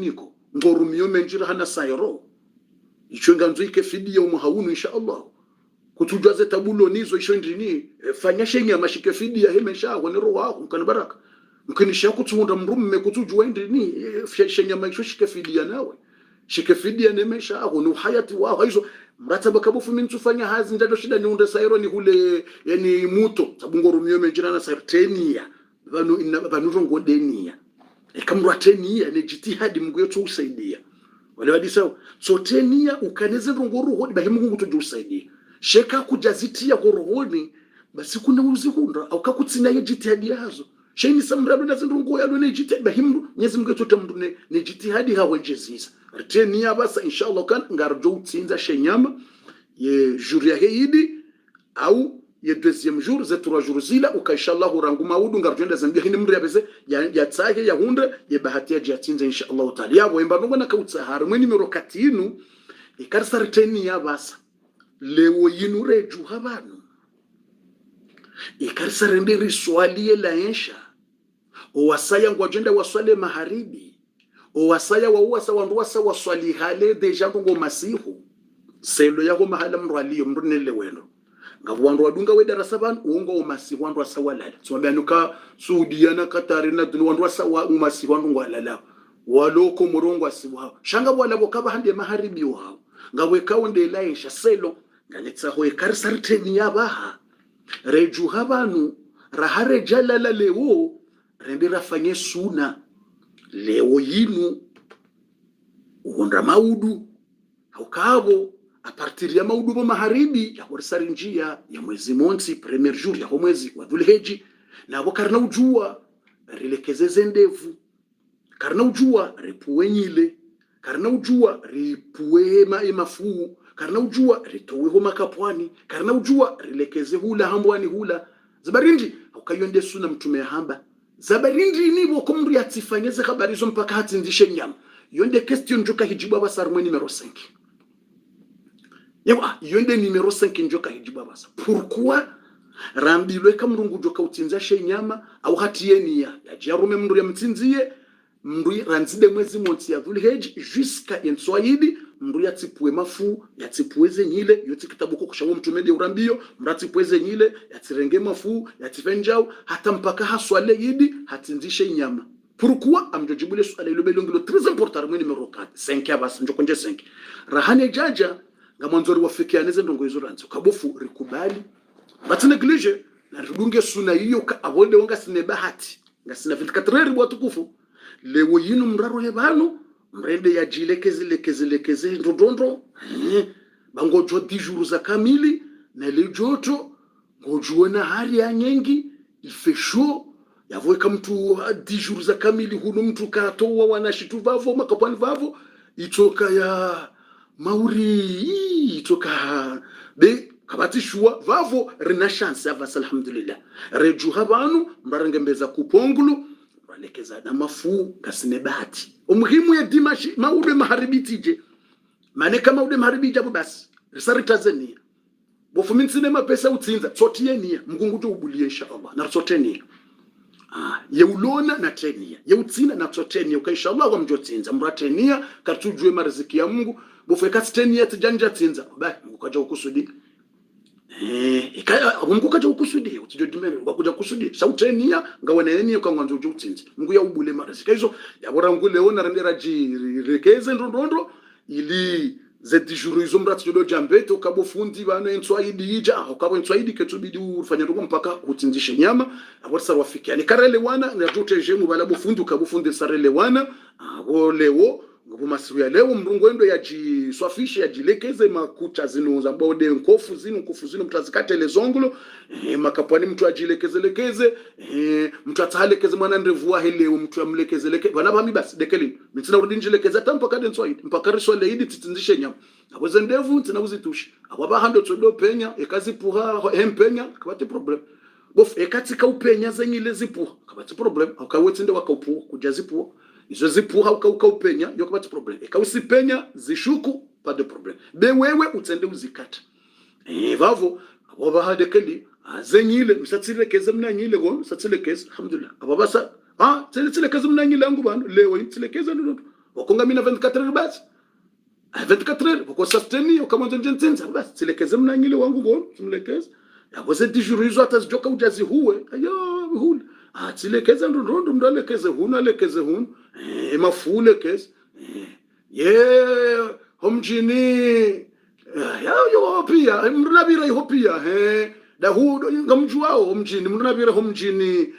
uniko ngorumio menjira hana sayro icho nganzo ike fidia umuhaunu insha Allah kutujaze tabulo nizo isho ndini fanya shenya mashike fidia hemesha kwa ni roho wako kana baraka mkinisha kutunda mrumme kutujua ndini shenya maisho shike fidia nawe shike fidia nemesha kwa ni hayati wao hizo mrataba kabufu mimi tufanya hazi ndado shida ni unda sayro ni kule yani muto sabungorumio menjira na sayro tenia vanu rongo denia ekamrwa tenia ne jitihadi Mungu yetu usaidia wale wadisao so tenia ukaneze rongo roho bali Mungu tujusaidia sheka kujazitia korohoni basi kuna uzihunda au kakutsina ye jitihadi yazo sheni samrado na zinrongo yalo ne jitihadi bahimru nyezi Mungu yetu tamdu ne jitihadi hawe jezisa tenia basa inshallah kan ngarjo utsinza shenyama ye juria heidi au ye deuxième jour ze 3 jours zila ukainshallah urangu maudu ngarjenda zambia hini mri yabeze ya tsake ya hunde ye bahati ya jatsinza inshallah taala yabo imba ngona kautsahara mweni mirokatinu ikarsarteni ya basa lewo yinu reju habanu ikarsarenderi swali la ensha o wasaya ngwajenda waswale maharibi o wasaya wa uwasa wandu wasa waswali hale deja ngo masihu selo yako mahala mrwaliyo mrunele weno ngabwandu wadunga we darasa banu uongo umasihu wandu wasa walala tsobanuka Saudia na Qatar na dunu wandu wasa umasihu wandu ngwalala waloko murongo asiwa shanga bwala bokaba hande maharibi wao ngawe kaunde laisha selo ngaletsa ho ekarsarteni yabaha reju habanu rahare jalala lewo rendera fanye suna lewo yinu uonda maudu haukabo a partir ya maudu bo maharibi ya horsari njia ya mwezi monsi premier jour ya mwezi wa Dhulhijja na bo karna ujua rilekezeze ndevu karna ujua ripuwe nyile karna ujua ripuwe mafu karna ujua ritowe ho makapwani karna ujua rilekeze hula hambwani hula zabarindi ukayonde suna mtume hamba zabarindi ni bo komri atifanyeze habari zo mpaka hatindishe nyama yonde question njoka hijibu abasar mwe numero 5 yawa yonde numero 5 njoka hijibu abasa pourquoi rambilwe kamrungu joka utinza shenyama au hatiyeni ya jarume mndu ya mtinziye mndu ranzide mwezi monti ya Dhulhijja jusqu'à enswahili mndu yatipwe mafu yatipweze nyile yoti kitabu ko kushawo mtumede urambio mratipweze nyile yatirenge mafu yatifenjao hata mpaka haswale yidi hatinzishe nyama pourquoi amjojibule swali lo belongilo très important mwe numero 4 5 abas njokonje 5 rahane jaja ngamanzori wafikianeze ndongo hizo ranzo kabofu rikubali batineglige na rudunge suna hiyo abode wanga sine bahati ngasina 24 watukufu lewo yinu mraro hebano mrende ya jilekeze ndodondo bangojo 10 jours za kamili na lejoto ngojuona hali ya nyengi il fait chaud yavoeka mtu 10 jours za kamili hunu mtu katoa wanashitu vavo makapani vavo itoka ya mauri itoka be kabati shua vavo rina chance avasa alhamdulillah reju habanu mbarangembeza kupongulu walekeza na mafu kasine bahati umuhimu ya dimashi maude maharibitije mane kama ude maharibija basi risari Tanzania bofu minsinema pesa utsinza sotienia mgunguto ubulie inshallah na sotenia yeulona na tenia yeutsina na sotenia uka inshallah wamjotsinza mratenia katujwe mariziki ya Mungu bofu ekatenia tjanja tsinza ba ukaja ukusudi Mungu kaja ukusudi utijodimene wakuja kusudi sautenia ngawaneni ukangwanzo utsinzi Mungu ya ubule mariziki hizo yabora ngule ona rendera jirekeze ndondo ili zeti juru izo mrati jodo jambeto kabo fundi bana enswaidi ija ukabo enswaidi ketubidi ufanya ndoko mpaka utsinzishe nyama aborsa rafiki yani karele wana na jote jemu bala bufundi ukabo fundi sarele wana abo lewo ngobu masiru ya leo mrungwendo ya jiswafishe ya jilekeze makucha zinu za bode nkofu zinu mtazikate lezongulo makapwani mtu ajilekezelekeze mtu atalekeze mwana ndevua hele mtu amlekezeleke bana bami basi dekeli mitsina urudinjilekeza tampa kade nswaidi mpaka riswa leidi titsinzishe nyama aboze ndevu tsina uzitushi ababa hando tsodo penya ekazipuha hempenya kabati problem bof ekatika upenya zenyile zipuha kabati problem akawetsinde wakaupuha kujazipuha izo zipuha ukaupenya yo kabati problem ekawusipenya zishuku pas de problème be wewe utsende uzikata vavo abo hadekeli azenyile usatsilekeze mnanyile go usatsilekeze alhamdulillah ababasa tsilekeze mnanyile angu banu lewe tsilekeze ndo wakonga mina 24 basi 24 wako susteni kama njenjenza basi tilekeze mnangile wangu ngo tumlekeze yabo sedijurizo atazijoka ujazi huwe ayo hul tilekeze ndondo mdalekeze hunu alekeze hunu mafule keze homjini yo pia mnabira yo pia da hudo ngamjuao homjini mnabira homjini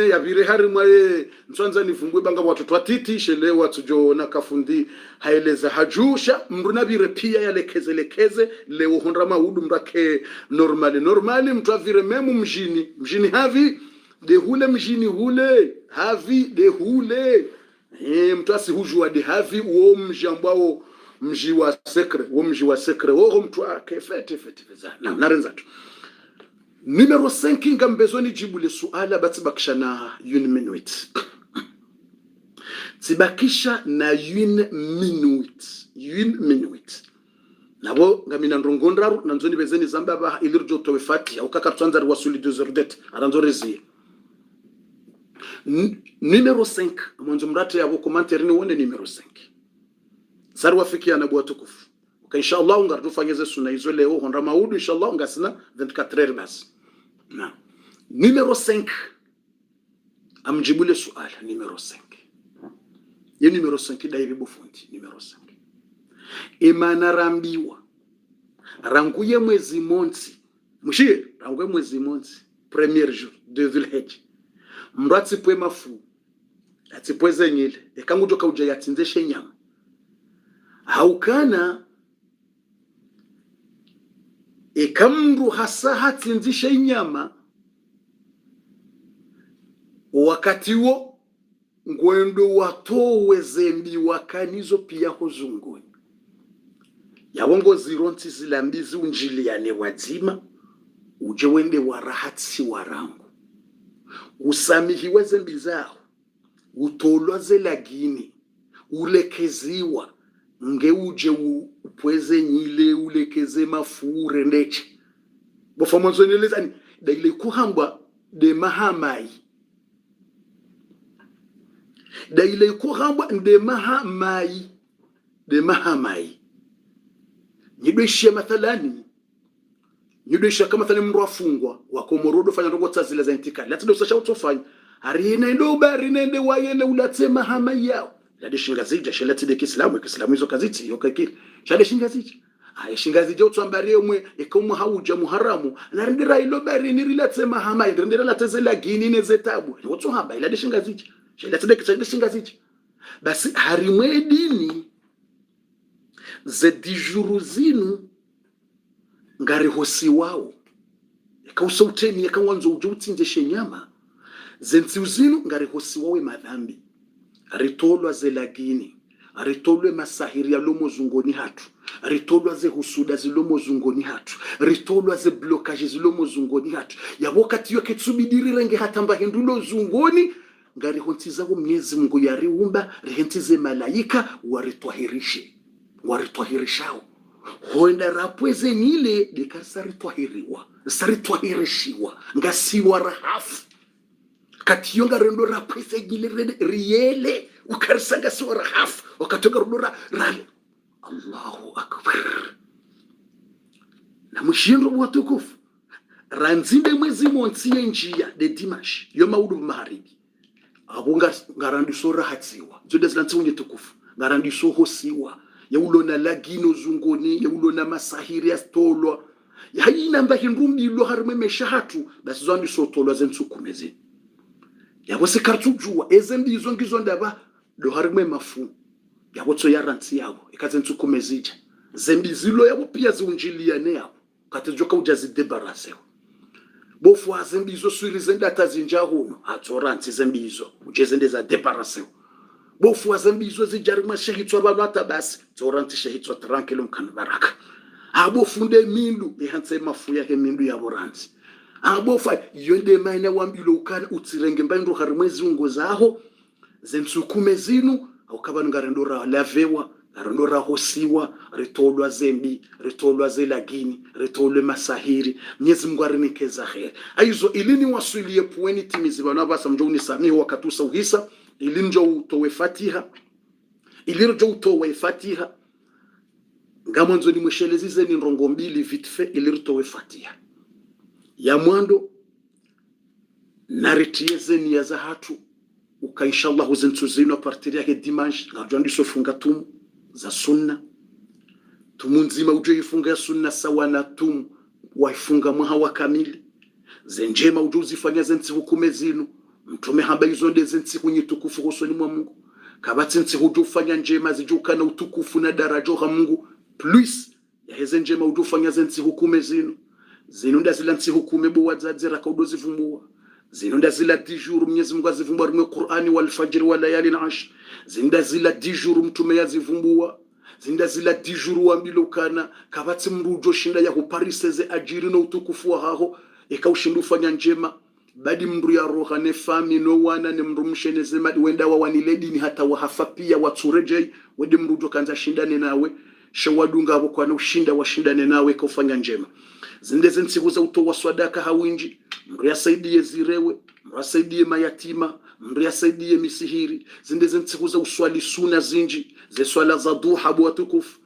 yabire hari mwaye mswanza nivumbwe banga watoto watiti shelewa tujona kafundi haeleza hajusha mrunabire pia yalekezelekeze leo honra maudu mrake normali mtu avire memu mjini havi de hule mjini hule havi de hule mtu asihujua de havi uo mjambao mji wa sekre uo mtu akefete na narenza tu. Numero 5 ngambezoni jibu le suala batibakisha na 1 minute. Tibakisha na 1 minute. Nabo ngamina ndrongondraru nanzoni bezeni zamba ba ilirjo towe fati au kakatsanzari wasuli 2h aranzorezi. Numero 5 mwanzo mrate yabo commentaire ni wone numero 5. Sarwa fikia na bwa tukufu. Inshallah ungardu fanyeze suna hizo leo honra maudu inshallah ngasina 24 heures basi. Na numero 5 amjibule suala numero 5. Ye numero 5 dairi bufundi numero 5. Imana rambiwa ranguye mwezi monti mushie ranguye mwezi monti premier jour de Dhul-Hijja mrati pwe mafu atipwe zenyile ekangu toka uja yatinzeshe nyama haukana ekamru hasa hatinzisha inyama wakati wo ngwendo watowe zembi wakanizo pia hozunguni yawongo zironti zilambizi unjiliane wadzima uje wende warahati warangu usamihiwe zembi zao utolwa zelagini ulekeziwa nge uje upweze nyile ulekeze mafure ndeche bofa mwanzo nilezani daile kuhamba de mahamai daile kuhamba de mahamai nidweshia mathalani nidweshia kama mathalani mru afungwa wakomorodo fanya ndogo tazila za intikali hata ndo sasha utofanya harina ndo bari nende wayele ulatema hamai yao lade shingazija shelati de Kiislamu hizo kaziti yokakiri shade shingazija shingazija utwambariye mwe ikomu hauja muharamu narindira ilo bari nirilatsema hamai ndirindira latezela gini nezetabu yoto hamba lade shingazija shelati de shingazija basi harimwe dini ze dijuru zinu ngari hosi wao yakausa uteni yakawanzo uje utinjeshe nyama zensi uzinu ngari hosi wawe madhambi aritolwa ze lagini aritolwe masahiri ya lomo zungoni hatu aritolwa ze husuda zilomo zungoni hatu aritolwa ze blokaje zilomo zungoni hatu ya wakati yoke tsubidiri renge hatamba hindulo zungoni ngari hontiza wo Mwenyezi Mungu yariumba rihentize malaika waritwahirishao hoenda rapweze nile dekasaritwahiriwa saritwahirishiwa ngasiwa rahafu katiyonga rendo rapweze gile riele ukarisanga siwa rahafu wakatoka rudora rali Allahu akbar na mshindo watukufu ranzinde mwezi montiye njia de dimash yo maudu maharibi abunga ngarandiso rahatiwa zode zilanti unye tukufu ngarandiso hosiwa ya ulona lagino zungoni ya ulona masahiri ya stolwa ya hina mba hindumbi ilo harime meshahatu basi zondi sotolwa zensukumezi ya wose kartujua ezembi izo ngizo ndaba lo harime mafu ya wotso yaranti yabo ikazensukumezija zembi zilo yabo pia ziunjiliane yabo katijoka ujazi debaraseo bofu azembi izo suirize ndata zinjahuno atsoranti zembi izo ujeze za debaraseo bofu azembi izo zijarima shehitwa babata basi tsoranti shehitwa tranquilo mkanbaraka abofu nde mindu ihanse mafu yake mindu ya boranti abofa yonde maina wambilo ukana utsirenge mbaindo harimwezi ungo zaho zensukume zinu aukaba ngarendora lavewa arondora hosiwa ritolwa zembi ritolwa zelagini ritolwe masahiri Mwenyezi Mungu arinikeza khair aizo ilini wasulie pueni timizi bana basa mjoni samiho wakatusa uhisa ilinjo utowe fatiha ilirjo utowe fatiha ngamonzo ni mweshelezize ni rongo mbili vitfe ilirtowe fatiha ya mwando naritieze ni ya za hatu uka inshallah uzentuzino partiri yake dimanche ngarjo ndiso funga tumu za sunna tumu nzima uje ifunga ya sunna sawa na tumu waifunga mwaha wa kamili zenjema uje uzifanya zensi hukume zinu mtume hamba hizo nde zensi kwenye tukufu kusoni mwa Mungu kabati zensi uje ufanya njema zijuka na utukufu na darajo ha Mungu plus ya heze njema uje ufanya zensi hukume zinu nda zila nsi hukume buwa zadzera kaudo zivumbua zinunda zila dijuru Mwenyezi Mungu azivumbua rumwe Qur'ani wal fajr wa layali al-ashr zinda zila dijuru mtume yazivumbua zinda zila dijuru wambilokana kabatsi mrujo shinda ya kupariseze ajiri no utukufu wa haho ikaushindu fanya njema badi mru ya roha ne fami no wana ne mrumshene zema wenda wa waniledi ni hata wahafa pia watureje wede mrujo kanza shindane nawe shawadunga abo kwa no ushinda washindane nawe kufanya njema zindeze nsiku za utowa swadaka hawinji mru yasaidie zirewe mru yasaidie mayatima mru yasaidie misihiri zindeze nsiku za uswali suna zinji ze swala za duha bwa tukufu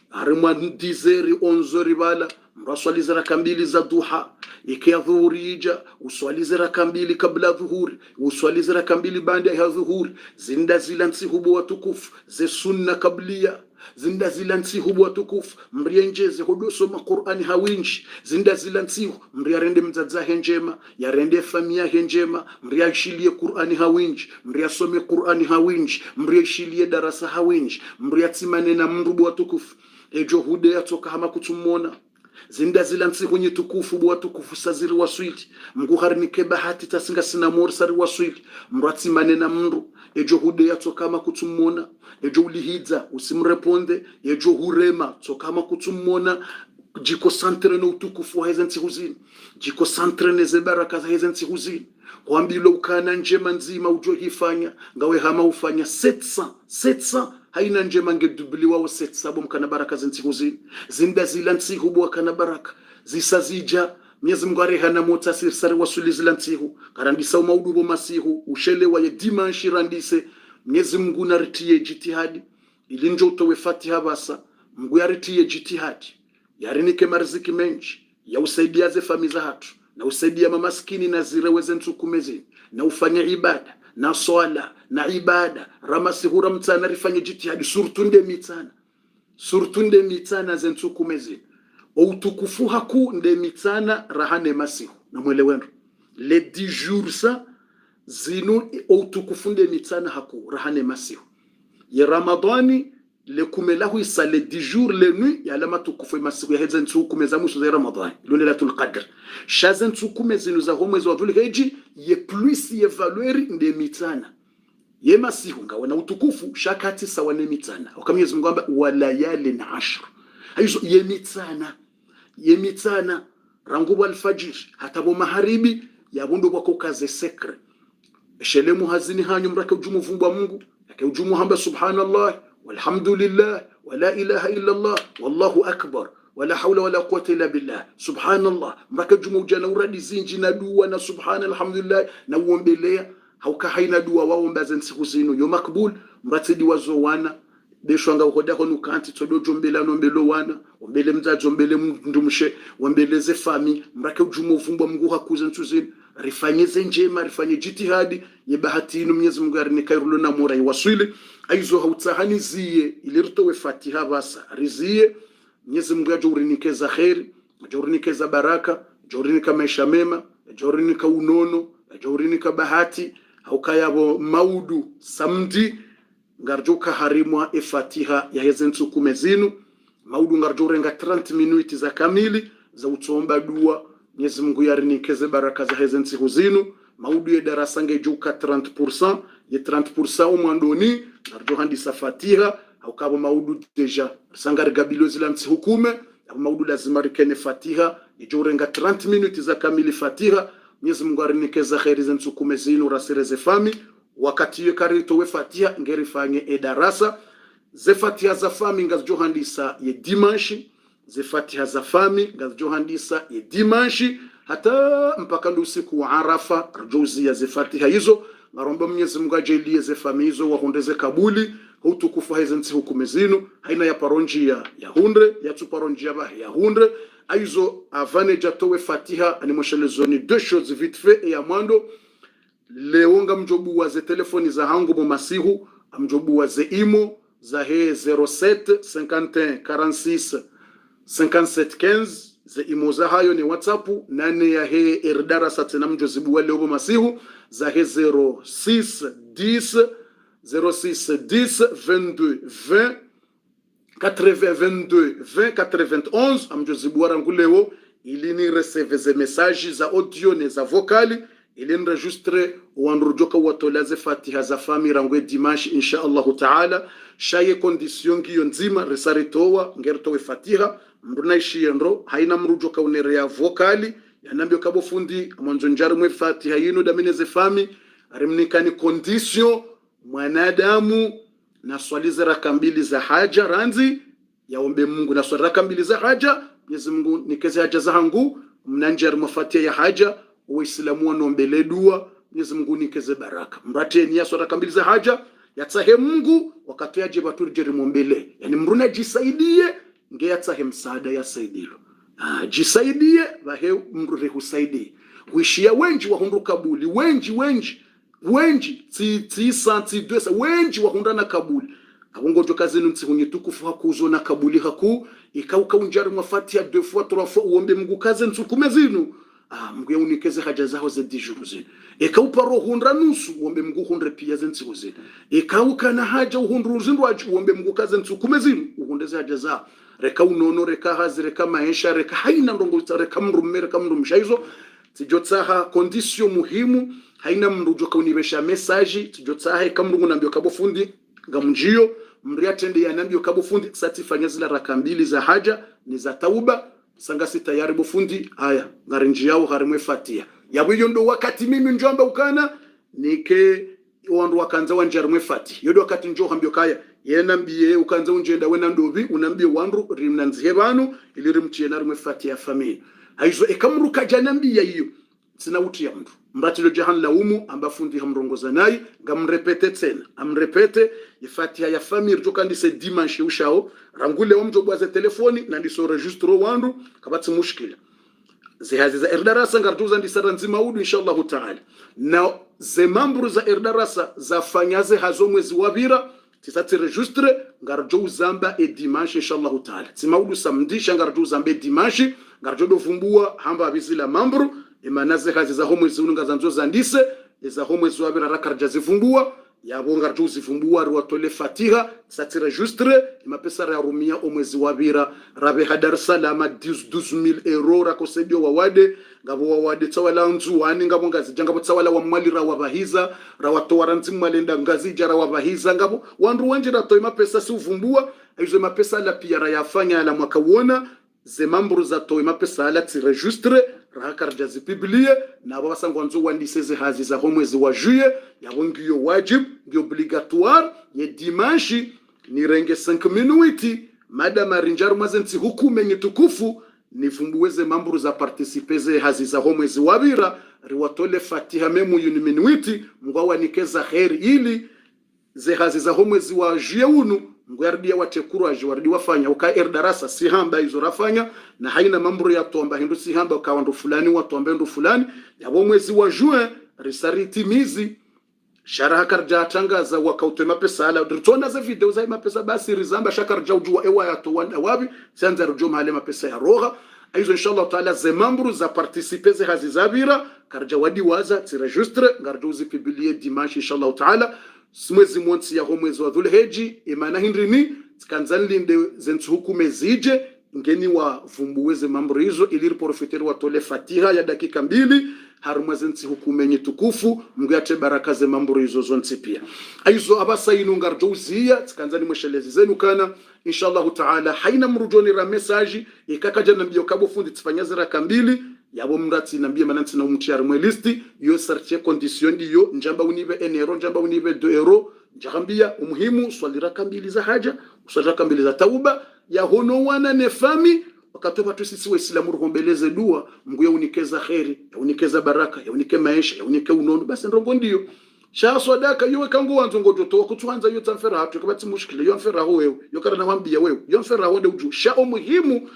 harimwa dizeri onzori bala mru swali za raka mbili za duha ikia dhuhuri ija uswali za raka mbili kabla dhuhuri uswali za raka mbili baada ya dhuhuri zinda zila nsiku bwa tukufu ze sunna kablia zinda zila nsihu bwa tukufu mrienjeze hudosoma Qur'ani hawinji zinda zila nsihu mriarende mzadzahe njema yarende famia njema mriashilie Qur'ani hawinji mriasome Qur'ani hawinji mriashilie darasa hawinji mriatsimane na mru bwa tukufu ejo hude yatoka hama kutumona zinda zila nsihu nye tukufu bwa tukufu saziri waswili mguharinike bahati tasinga sinamori sari waswili mriatsimane na mru ejo hude yatoka hama kutumona ejo ulihidza usimreponde ejo hurema tsokama kutumona jiko santre no utukufu wa hezensi huzini jiko santre ne zebaraka za hezensi huzini kwambilo ukana njema nzima ujo hifanya ngawe hama ufanya 700 haina njema ngedubliwa wa 700 bomkana baraka zensi huzini zinda zila nsihu bwa kana baraka zisazija Mwenyezi Mungu arehana mota sirsari wasuli zila nsihu karandisa umaudubo masihu ushelewa ye dimanshi randise Mwenyezi Mungu naritie jitihadi ilinjo utowe fatiha basa Mungu yaritie jitihadi yarinike mariziki menji ya usaidia ze famiza hatu na usaidia mamaskini na zireweze ntukumezi na ufanya ibada na swala na ibada ramasihura mtana rifanye jitihadi surtunde mitana ze ntukumezi utukufu haku nde mitana rahane masihu na mwelewendo le 10 jours sa zinu utukufunde mitana haku rahane masihu ya Ramadhani le kumelahu isa le 10 jours le nuit ya lama tukufu masihu ya hezen tukumeza musu za Ramadhani lailatul qadr shazen tukumezi nuza homwezi wa dhul hijja ye plus ye valeur nde mitana ye masihu ngawa na utukufu shakati sawa ne mitana ukamyezi Mungu amba walayali na 10 hizo ye mitana rangu alfajir hata bo maharibi yabundo bako kaze sekre shelemu hazini hanyu mraka ujumu vumbwa Mungu yake ujumu hamba subhanallah walhamdulillah wala ilaha illa Allah wallahu akbar wala hawla wala quwwata illa billah subhanallah mraka ujumu ujana uradi zinji na dua na subhanallah na uombelea hauka haina dua waomba zensiku zinu yo makbul mratidi wazowana deshwanga ukoda hono kanti todojo mbela no mbelo wana ombele mzazo mbele ndumshe ombeleze fami mrake ujumu vumbwa Mungu hakuza ntuzini rifanyeze njema rifanye jitihadi ye bahati ino Mwenyezi Mungu arinikairulo na mura iwaswili aizo hautsahani ziye ilirtowe fatiha basa riziye Mwenyezi Mungu ajurinikeza khairi ajurinikeza baraka ajurinika maisha mema ajurinika unono ajurinika bahati haukayabo maudu samdi ngarjoka harimwa fatiha ya hezensu kumezinu maudu ngarjorenga 30 minuti za kamili za utsomba dua Mwenyezi Mungu yarinikeze baraka za hezensi huzinu maudu ya darasa ngejuka 30% ye 30% umwandoni ngarjohandisa fatiha au kabo maudu deja sangari gabilo zila nsi hukume maudu lazima rikene fatiha ijorenga 30 minuti za kamili fatiha Mwenyezi Mungu yarinikeze khairi zensu kumezinu rasireze fami wakati yo karito we fatiha ngerifanye darasa ze fatiha za fami ngazjohandisa ye dimanshi ze fatiha za fami ngazjohandisa ye dimanshi hata mpaka usiku wa Arafa rjouzi ya ze fatiha hizo naromba Mwenyezi Mungu ajalie ze fami hizo wahondeze kabuli hutukufu haizensi hukume zinu haina ya paronjia ya hundre ya tu paronjia ba ya hundre aizo avane jatowe fatiha animoshelezoni deux choses vite fait ya mwando leonga mjobu wa ze telefoni za hangu mu masihu mjobu wa ze imo za he 07 51 46 57 15 ze imo za hayo ni WhatsApp nane ya he irdarasa tena mjozibu wa leo masihu za he 06 10 22 20 80 22 20 91 amjozibu waranguleo ili ni receive ze message za audio ne za vocali ili enregistre wanrujoka watolaze fatiha za fami rangwe dimanche insha Allah taala shaye condition ngiyo nzima resaritowa ngertowe fatiha mruna ishiendo haina mrujoka unere ya vocali yanambio kabo fundi mwanzo njari mwe fatiha yino dameneze fami arimnikani condition mwanadamu na swalize raka mbili za haja ranzi yaombe Mungu na swali raka mbili za haja Mwenyezi Mungu nikeze haja zangu mnanjari mwafatia ya haja Waislamu wanombele dua Mwenyezi Mungu nikeze baraka mrate ni swali raka mbili za haja yatsahe Mungu wakati yaje baturi jeri mwombele yani mruna jisaidie nge yatsahe msaada ya saidilo jisaidie vahe mrure husaidie wishia wenji wahundu kabuli wenji ti santi dwesa wenji wahundana kabuli abongojo kazenu nsihunye tukufu hakuzo na kabuli haku ikauka unjari mwafatia 2 fois 3 fois uombe Mungu kaze nsukume zinu Mungu unikeze haja zao za dijuru zinu ikaupa roho hundra nusu uombe Mungu hundre pia zensiku zinu ikauka na haja uhundru zindu waji uombe Mungu kaze nsukume zinu uhundeze haja zao reka unono reka hazi reka maisha reka haina ndongo reka mrume reka mrumshaizo tijotsaha condition muhimu haina mrujoka unibesha message tijotsaha ikamrungu nambio kabofundi ngamunjio mriatende yanambio kabofundi satifanya zila raka mbili za haja ni za tauba sangasi tayari bofundi haya ngarinji yao harimwe fatia yabuyo ndo wakati mimi njomba ukana nike wandu wakanza wanjarimwe fati yodo wakati njo hambio kaya yenambie ukanza unjenda wena ndobi unambie wandu rimnanzihe banu ili rimchie na rimwe fati ya familia haizo ekamruka janambia hiyo sina uti ya mtu mbatilo jahan laumu ambafundi hamrongoza nayi ngamrepete tena amrepete ifatiha ya famille jokandi se dimanche ushao rangule omjo bwaze telefoni na ndiso registro wandu kabatsi mushkila zihazi za erdarasa ngartuza ndisara nzima udu inshallah taala na ze membru za erdarasa za fanyaze hazo mwezi wabira tisati registre ngarjo uzamba e dimanche inshallah taala timaudu samedi shangarjo uzamba dimanche ngarjo dovumbua hamba abizila membru imanaze hazi za homwezi ununga zanzo zandise za homwezi wabira rakarja zivumbua yabo ngarjo zivumbua ruwatole fatiha sati registre imapesa ya rumia omwezi wabira rabe Dar es Salaam 12000 euro rakosedio wawade ngabo wawade tawala nzuwani ngabo ngazi jangabo tawala wa mwalira wabahiza rawatoa nzimmalenda ngazi jara wabahiza ngabo wandu wanjira to imapesa si uvumbua hizo mapesa la pia yafanya la mwaka uona ze membres za to imapesa la ti registre rakarja zipiblie na baba sangu nzo wandiseze hazi za homwezi wa juillet yabo ngiyo wajib ngiyo obligatoire ye dimanche ni renge 5 minutes madama rinjaru mazenzi hukume nyitukufu nifumbuweze mamburu za participeze hazi za homwezi wabira riwatole fatiha memu yuniminwiti mgwawa nikeza kheri ili ze hazi za homwezi wa jiyeunu mgwardia watekuru ajiwardi wafanya uka erdarasa si hamba hizo rafanya na haina mamburu ya tomba hindu si hamba ukawandu fulani watomba hindu fulani ya homwezi wa juin risariti mizi sharaha karja tangaza wakautwe mapesa ala ritona za video za mapesa basi rizamba shakarja ujua ewa ya to wanda wabi sanza rujoma hale mapesa ya roha aizo inshallah taala ze membres za participer ze hazi zabira karja wadi waza ti registre ngarduzi publier dimanche inshallah taala mwezi mwonsi ya homwezi wa dhulhijja imana hindrini tkanzalinde zentu hukume zije ngeni wa vumbuweze membres hizo ili profiter wa tole fatiha ya dakika 2 harumwazenzi hukumenye tukufu mgate baraka ze membres hizo zonse pia aizo abasa inu ngardouzia tkanzani mweshelezi zenu kana inshallah taala haina mrujoni ra message ikakaja nambio kabo fundi tifanyaze raka 2 yabo mrati nambia mananti na umtiar mwelisti yo sartie condition diyo njamba unibe 1 euro njamba unibe 2 euro njambia umuhimu swali raka 2 za haja swali raka 2 za tauba ya hono wana ne fami wakati watu sisi waislamu ruhombeleze dua Mungu ya unikeza khairi ya unikeza baraka ya unike maisha ya unike unono basi ndongo ndio sha swadaka yowe kangu wanzo ngojoto kutuanza yo tamfera hatu kabati mushkila yo mfera ho wewe yo kana wambia wewe yo mfera ho de uju sha muhimu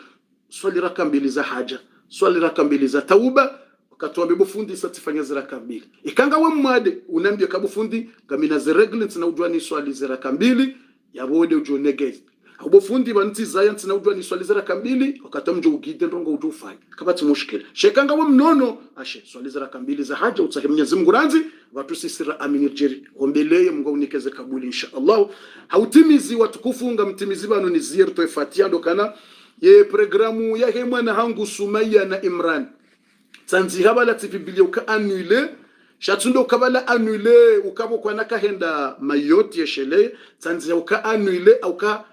swali raka mbili za haja swali raka mbili za tauba wakatuambia bufundi satifanya ziraka mbili ikanga we mwade unambia kabufundi kamina zereglents na ujwani swali ziraka mbili yabode ujo negate abufundi banti science na ujwani swali ziraka mbili wakatamjo ugide ndongo ujufanya kabati mushkila shekanga we mnono ashe swali ziraka mbili za haja utahe Mwenyezi Mungu ranzi watu sisira aminirjeri ombeleye Mungu unikeze kabuli inshallah hautimizi watukufunga mtimizi bano ni ziyarto efatia ndokana ye programu ya hemwa na hangu Sumaya na Imran tanzi habala tibibilia uka annule shatundo ukabala annule ukabo kwa nakahenda mayoti yeshele tanzi uka annule auka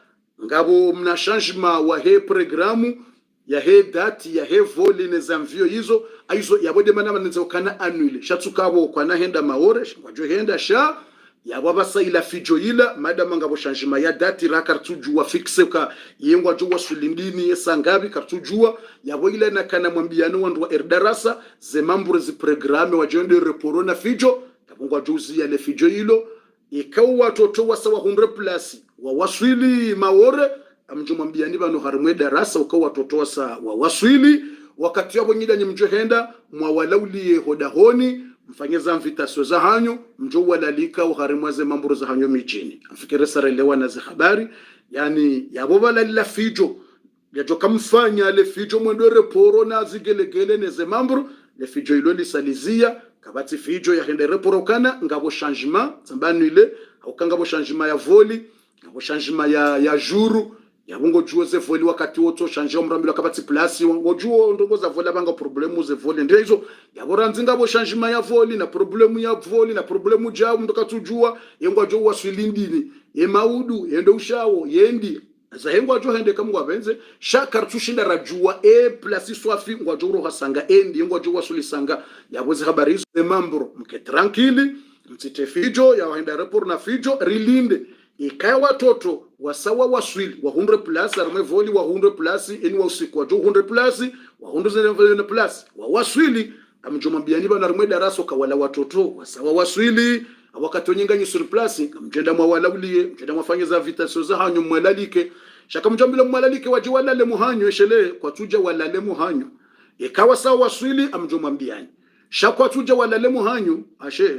ngabo mna changement wa he programu ya he date ya he voli nezamvio hizo aizo yabode manama nenza ukana annule shatukabo kwa nahenda maore ngwajo henda sha yabo basaila fijo ila madama ngabo changement ya date ra kartujua fixe ka yengwa jo wasulindini yesangabi kartujua yabo ile na kana mwambiano wandu wa erdarasa ze mambure zi programme wa jonde reporo na fijo kabungwa juzi ya le fijo hilo ikawa watoto wasawa 100 plus wa waswili maore amjo mwambiani bano harimwe darasa ukawa watoto wasa wa waswili wakati yabo nyida nyimjohenda mwawalaulie hodahoni mfanyeza invitation za hanyo mjo walalika uharimwaze mamburu za hanyo mijini afikere sarelewa na za habari yani yabo balala fijo yajo kamfanya le fijo mwendo reporo na zigelegele neze mamburu le fijo ilo lisalizia kabati fijo ya hende reporo kana ngabo changement zambani ile au kangabo changement ya voli ngabo changement ya juru yabungo juo ze voli wakati woto chanje omrambilo kabati place ngojuo ndogo za voli abanga problemu ze voli ndio hizo yaboranzi ngabo changement ya voli na problemu ya voli na problemu jao ndoka tujua yengwa jo waswilindini ye maudu yendo ushawo yendi za hengwa jo hende kamwa benze shakar tushinda rajua place swafi ngwa jo hasanga endi yengwa jo wasulisanga yaboze habari hizo de mambro mke tranquille mtite fijo ya henda report na fijo rilinde ikaya watoto wasawa waswili wa 100 plus arme voli wa 100 plus eni wa usiku wa 100 plus wa 100 plus wa waswili amjomambiani bana arme daraso kawala watoto wasawa waswili awakatonyinga nyi surplus mjenda mwa walaulie mjenda mwafanyeza invitation za hanyo mwalalike shaka mjambile mwalalike waje walale muhanyo eshele kwa tuja walale muhanyo ikawa sawa waswili amjomambiani shaka tuja walale muhanyo ashe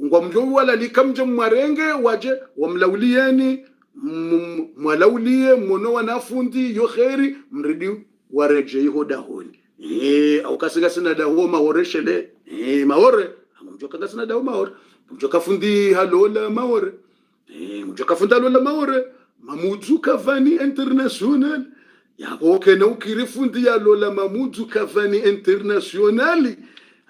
ngwa mjo walalika mje mwarenge waje wamlaulieni mwalaulie mwono wanafundi yo kheri mridi wareje iho dahoni au kasinga sina daho mahoreshele mahore mjo kanga sina daho mahore mjo kafundi halola mahore mjo kafunda halola mahore mamudu kavani international yabo kena ukirifundi halola mamudu kavani internationali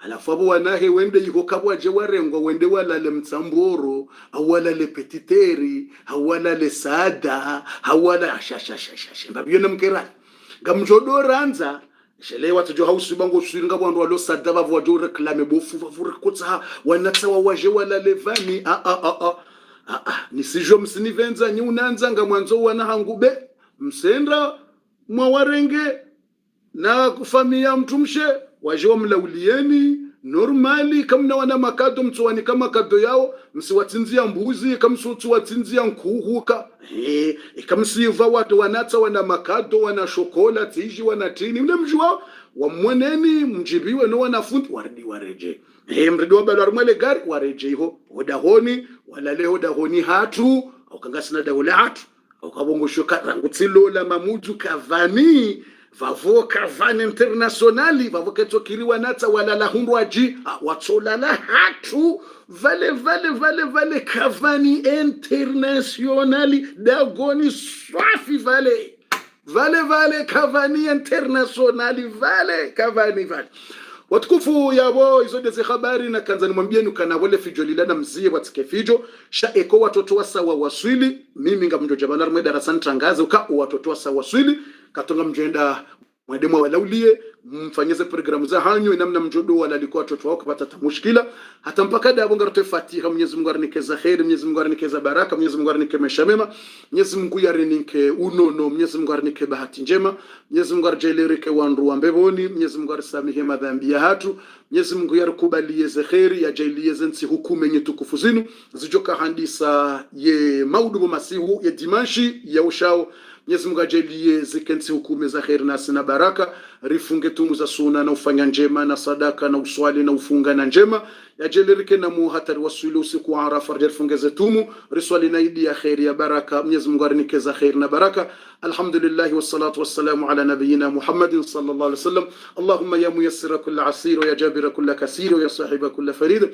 alafu abo wanahe wende yuko kabwa je warengwa wende walale mtsamboro awala le petiteri awala le sada awala shashashashasha babiyona mkera ngamjodoranza shele watu jo hausu bango swiringa bwandu walo sada bavo jo reclame bofu bavure kotsa wanatsawa waje wala le vami ni sijo msinivenza nyi unanza ngamwanzo wana hangube msenda mwawarenge na kufamia mtumshe waje wamlaulieni normali kamna wana makado mtuwani kama kado yao msiwatinzia mbuzi kamsutu watinzia nkuhuka kamsiva watu wanata wana makado wana shokola tiji wana tini mle mjua wamweneni mjibiwe no wanafundi waridi wareje mridi wabalo arumwele gari wareje ho hodahoni walale hodahoni hatu au kangasina dahole hatu au kabongo shoka rangutilola mamudu kavani vavo kavani internationali vavo keto kiriwa nata walala hundwaji watolala hatu vale kavani internationali dagoni swafi vale kavani internationali vale kavani watukufu yabo izo deze habari na kanzani mwambieni kana wale fijo lilana mzie watike fijo sha eko watoto wasawa waswili mimi ngamjo jabana rumwe darasani tangaza uka watoto wasawa waswili katonga mjenda mwedemo walaulie mfanyeze programu za hanyu namna mjodo wala alikuwa watoto wako kupata mushkila hata mpaka da bonga rote Fatiha. Mwenyezi Mungu arnikeza khair, Mwenyezi Mungu arnikeza baraka, Mwenyezi Mungu arnike maisha mema, Mwenyezi Mungu yarinike unono, Mwenyezi Mungu arnike bahati njema, Mwenyezi Mungu arjelirike wandu wa mbeboni, Mwenyezi Mungu arsamihe madhambi ya hatu, Mwenyezi Mungu yarkubalie ze khairi ya jailie zensi hukumu yenye tukufu zinu zijoka handisa ye maudu masihu ya dimanshi ya ushao. Mwenyezi Mungu ajalie zikensi hukumu za khair nasi na baraka, rifunge tumu za suna na ufanya njema na sadaka na uswali na ufunga na njema, yajelirike na muhatari wasuli usiku wa Arafa, rifunge ze tumu riswali na idi ya khair ya baraka. Mwenyezi Mungu arinike za khair na baraka. Alhamdulillah wassalatu wassalamu ala nabiyyina Muhammadin sallallahu alaihi wasallam. Allahumma ya muyassira kulla asir wa ya jabira kulla kasir wa ya sahiba kulla farid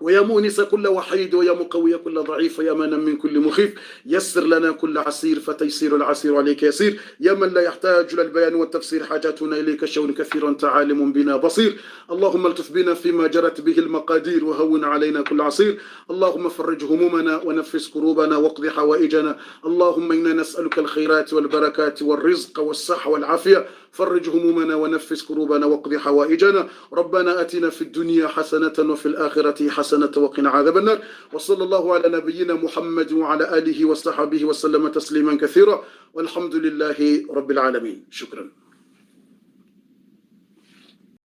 ويا مؤنس كل وحيد ويا مقوي كل ضعيف ويا من من كل مخيف يسر لنا كل عسير فتيسير العسير عليك يسير يا من لا يحتاج للبيان والتفسير حاجاتنا إليك شون كثير أنت عالم بنا بصير. اللهم التف بنا فيما جرت به المقادير وهون علينا كل عسير. اللهم فرج همومنا ونفس كروبنا واقض حوائجنا. اللهم إنا نسألك الخيرات والبركات والرزق والصحة والعافية. فرج همومنا ونفس كروبنا واقض حوائجنا. ربنا أتنا في الدنيا حسنة وفي الآخرة حسنة وقنا عذاب النار. وصلى الله على نبينا محمد وعلى آله وصحبه وسلم تسليما كثيرا والحمد لله رب العالمين. شكرا.